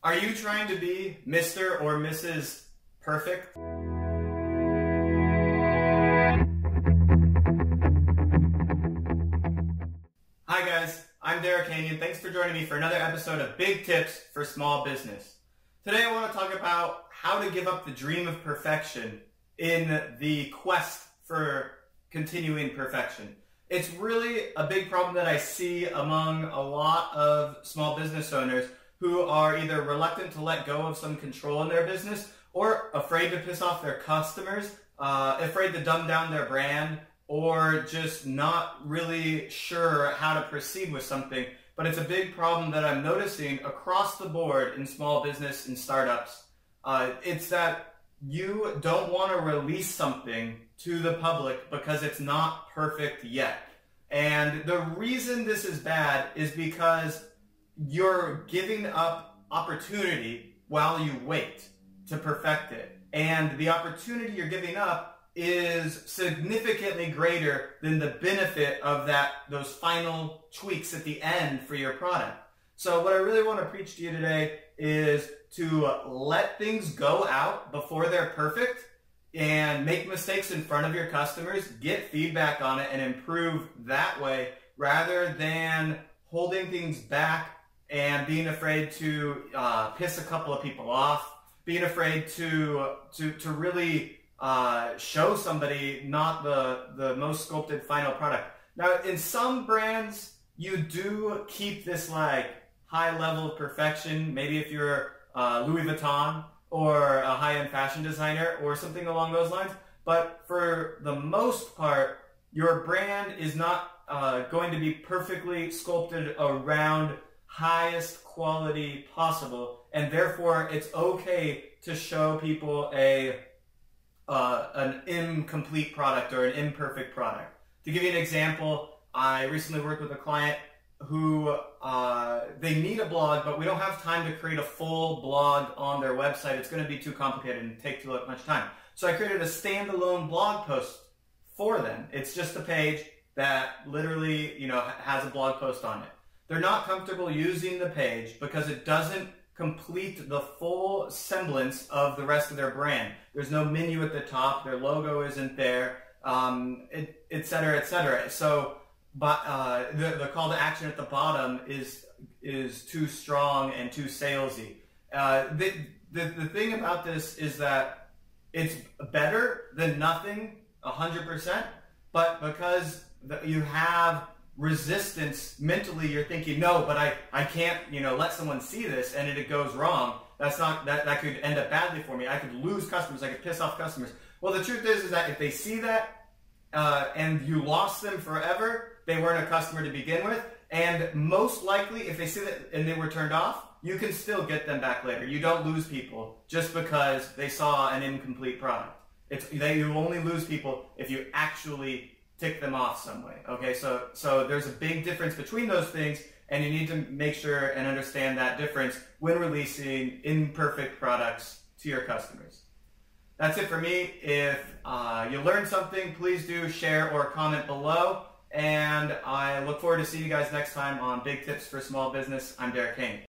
Are you trying to be Mr. or Mrs. Perfect? Hi guys, I'm Derric. Thanks for joining me for another episode of Big Tips for Small Business. Today I want to talk about how to give up the dream of perfection in the quest for continuing perfection. It's really a big problem that I see among a lot of small business owners who are either reluctant to let go of some control in their business or afraid to piss off their customers, afraid to dumb down their brand, or just not really sure how to proceed with something. But it's a big problem that I'm noticing across the board in small business and startups. It's that you don't want to release something to the public because it's not perfect yet. And the reason this is bad is because you're giving up opportunity while you wait to perfect it. And the opportunity you're giving up is significantly greater than the benefit of those final tweaks at the end for your product. So what I really want to preach to you today is to let things go out before they're perfect and make mistakes in front of your customers, get feedback on it, and improve that way rather than holding things back and being afraid to piss a couple of people off, being afraid to really show somebody not the most sculpted final product. Now, in some brands, you do keep this like high level of perfection. Maybe if you're Louis Vuitton or a high-end fashion designer or something along those lines. But for the most part, your brand is not going to be perfectly sculpted around highest quality possible, and therefore it's okay to show people an incomplete product or an imperfect product. To give you an example, I recently worked with a client who they need a blog, but we don't have time to create a full blog on their website. It's going to be too complicated and take too much time. So I created a standalone blog post for them. It's just a page that literally, has a blog post on it. They're not comfortable using the page because it doesn't complete the full semblance of the rest of their brand. There's no menu at the top, their logo isn't there, et cetera, et cetera. So, but the call to action at the bottom is too strong and too salesy. The thing about this is that it's better than nothing 100%, but because you have resistance mentally, you're thinking, no, but I can't let someone see this and it goes wrong. That could end up badly for me. I could lose customers, I could piss off customers. Well, the truth is that if they see that and you lost them forever, they weren't a customer to begin with, and most likely if they see that and they were turned off, you can still get them back later. You don't lose people just because they saw an incomplete product. You only lose people if you actually tick them off some way. Okay, so there's a big difference between those things, and you need to make sure and understand that difference when releasing imperfect products to your customers. That's it for me. If you learned something, please do share or comment below. And I look forward to seeing you guys next time on Big Tips for Small Business. I'm Derric.